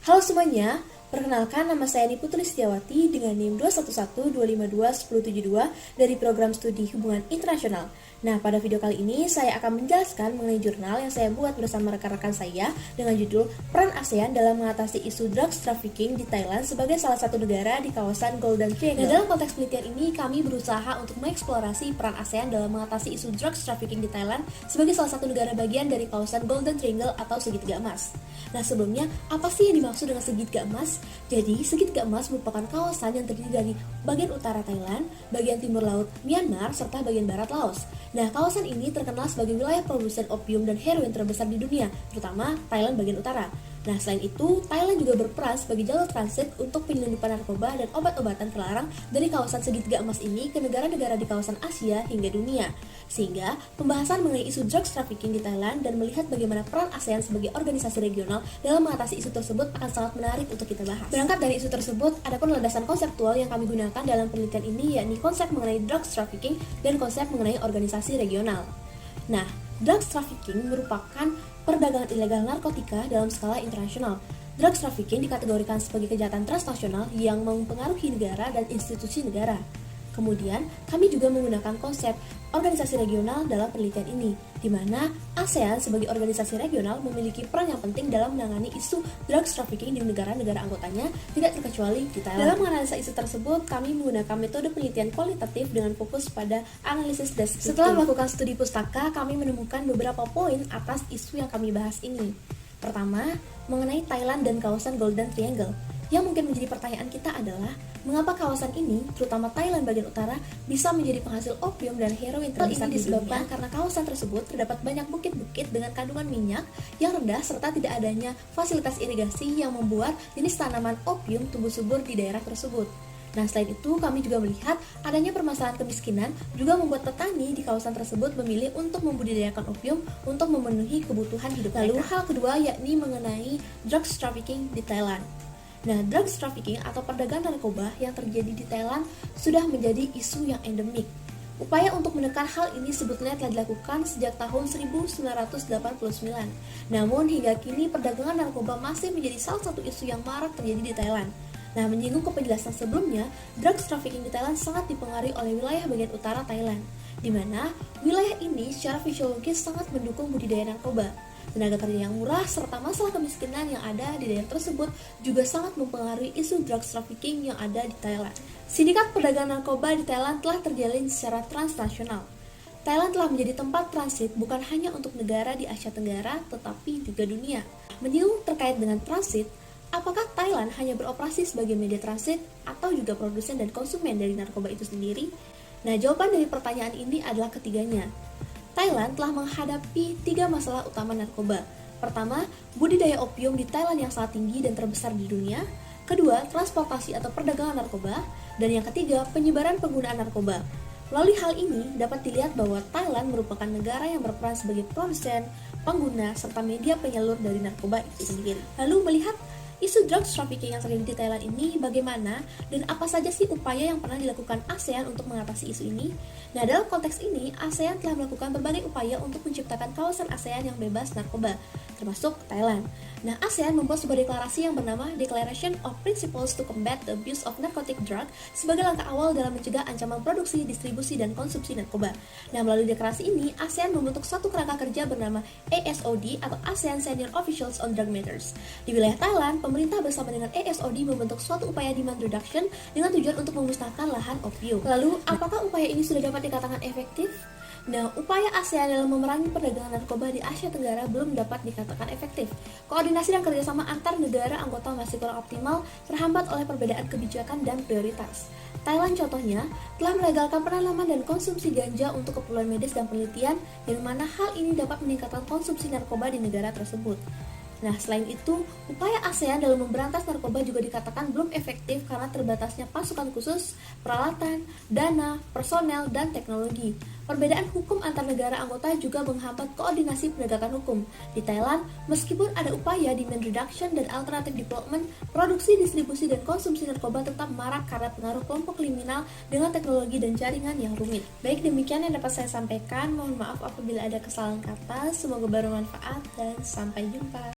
Halo semuanya, perkenalkan nama saya Niputri Setiawati dengan NIM 21125211072 dari program studi hubungan internasional. Nah, pada video kali ini saya akan menjelaskan mengenai jurnal yang saya buat bersama rekan-rekan saya dengan judul Peran ASEAN dalam mengatasi isu drugs trafficking di Thailand sebagai salah satu negara di kawasan Golden Triangle. Nah, dalam konteks penelitian ini kami berusaha untuk mengeksplorasi peran ASEAN dalam mengatasi isu drugs trafficking di Thailand sebagai salah satu negara bagian dari kawasan Golden Triangle atau segitiga emas. Nah, sebelumnya apa sih yang dimaksud dengan segitiga emas? Jadi, segitiga emas merupakan kawasan yang terdiri dari bagian utara Thailand, bagian timur laut Myanmar, serta bagian barat Laos. Nah, kawasan ini terkenal sebagai wilayah produsen opium dan heroin terbesar di dunia, terutama Thailand bagian utara. Nah, selain itu, Thailand juga berperan sebagai jalur transit untuk penyelundupan narkoba dan obat-obatan terlarang dari kawasan segitiga emas ini ke negara-negara di kawasan Asia hingga dunia. Sehingga, pembahasan mengenai isu drugs trafficking di Thailand dan melihat bagaimana peran ASEAN sebagai organisasi regional dalam mengatasi isu tersebut akan sangat menarik untuk kita bahas. Berangkat dari isu tersebut, ada pun landasan konseptual yang kami gunakan dalam penelitian ini, yakni konsep mengenai drugs trafficking dan konsep mengenai organisasi regional. Nah, drugs trafficking merupakan perdagangan ilegal narkotika dalam skala internasional. Drugs trafficking dikategorikan sebagai kejahatan transnasional yang mempengaruhi negara dan institusi negara. Kemudian, kami juga menggunakan konsep organisasi regional dalam penelitian ini, di mana ASEAN sebagai organisasi regional memiliki peran yang penting dalam menangani isu drugs trafficking di negara-negara anggotanya, tidak terkecuali di Thailand. Dalam menganalisa isu tersebut, kami menggunakan metode penelitian kualitatif dengan fokus pada analisis deskriptif. Setelah melakukan studi pustaka, kami menemukan beberapa poin atas isu yang kami bahas ini. Pertama, mengenai Thailand dan kawasan Golden Triangle. Yang mungkin menjadi pertanyaan kita adalah, mengapa kawasan ini, terutama Thailand bagian utara, bisa menjadi penghasil opium dan heroin terbesar di dunia? Karena kawasan tersebut terdapat banyak bukit-bukit dengan kandungan minyak yang rendah serta tidak adanya fasilitas irigasi yang membuat jenis tanaman opium tumbuh subur di daerah tersebut. Nah, selain itu, kami juga melihat adanya permasalahan kemiskinan juga membuat petani di kawasan tersebut memilih untuk membudidayakan opium untuk memenuhi kebutuhan hidup mereka. Lalu, hal kedua yakni mengenai drugs trafficking di Thailand. Nah, drugs trafficking atau perdagangan narkoba yang terjadi di Thailand sudah menjadi isu yang endemik. Upaya untuk menekan hal ini sebetulnya telah dilakukan sejak tahun 1989. Namun, hingga kini perdagangan narkoba masih menjadi salah satu isu yang marak terjadi di Thailand. Nah, menyinggung ke penjelasan sebelumnya, drugs trafficking di Thailand sangat dipengaruhi oleh wilayah bagian utara Thailand, di mana wilayah ini secara fisiologis sangat mendukung budidaya narkoba. Tenaga kerja yang murah serta masalah kemiskinan yang ada di daerah tersebut juga sangat mempengaruhi isu drugs trafficking yang ada di Thailand. Sindikat perdagangan narkoba di Thailand telah terjalin secara transnasional. Thailand telah menjadi tempat transit bukan hanya untuk negara di Asia Tenggara, tetapi juga dunia. Menyinggung terkait dengan transit, apakah Thailand hanya beroperasi sebagai media transit atau juga produsen dan konsumen dari narkoba itu sendiri? Nah, jawaban dari pertanyaan ini adalah ketiganya. Thailand telah menghadapi 3 masalah utama narkoba. Pertama, budidaya opium di Thailand yang sangat tinggi dan terbesar di dunia. Kedua, transportasi atau perdagangan narkoba. Dan yang ketiga, penyebaran penggunaan narkoba. Melalui hal ini, dapat dilihat bahwa Thailand merupakan negara yang berperan sebagai produsen, pengguna, serta media penyalur dari narkoba itu sendiri. Lalu melihat isu drugs trafficking yang terjadi di Thailand ini bagaimana dan apa saja sih upaya yang pernah dilakukan ASEAN untuk mengatasi isu ini? Nah, dalam konteks ini, ASEAN telah melakukan berbagai upaya untuk menciptakan kawasan ASEAN yang bebas narkoba, termasuk Thailand. Nah, ASEAN membuat sebuah deklarasi yang bernama Declaration of Principles to Combat the Abuse of Narcotic Drug sebagai langkah awal dalam mencegah ancaman produksi, distribusi, dan konsumsi narkoba. Nah, melalui deklarasi ini, ASEAN membentuk suatu kerangka kerja bernama ASOD atau ASEAN Senior Officials on Drug Matters. Di wilayah Thailand, pemerintah bersama dengan ASOD membentuk suatu upaya demand reduction dengan tujuan untuk memusnahkan lahan opium. Lalu, apakah upaya ini sudah dapat dikatakan efektif? Nah, upaya ASEAN dalam memerangi perdagangan narkoba di Asia Tenggara belum dapat dikatakan efektif. Koordinasi dan kerjasama antar negara anggota masih kurang optimal, terhambat oleh perbedaan kebijakan dan prioritas. Thailand contohnya telah melegalkan penanaman dan konsumsi ganja untuk keperluan medis dan penelitian, yang mana hal ini dapat meningkatkan konsumsi narkoba di negara tersebut. Nah, selain itu, upaya ASEAN dalam memberantas narkoba juga dikatakan belum efektif karena terbatasnya pasukan khusus, peralatan, dana, personel, dan teknologi. Perbedaan hukum antar negara anggota juga menghambat koordinasi penegakan hukum. Di Thailand, meskipun ada upaya demand reduction dan alternative development, produksi, distribusi, dan konsumsi narkoba tetap marak karena pengaruh kelompok kriminal dengan teknologi dan jaringan yang rumit. Baik, demikian yang dapat saya sampaikan. Mohon maaf apabila ada kesalahan kata. Semoga bermanfaat dan sampai jumpa.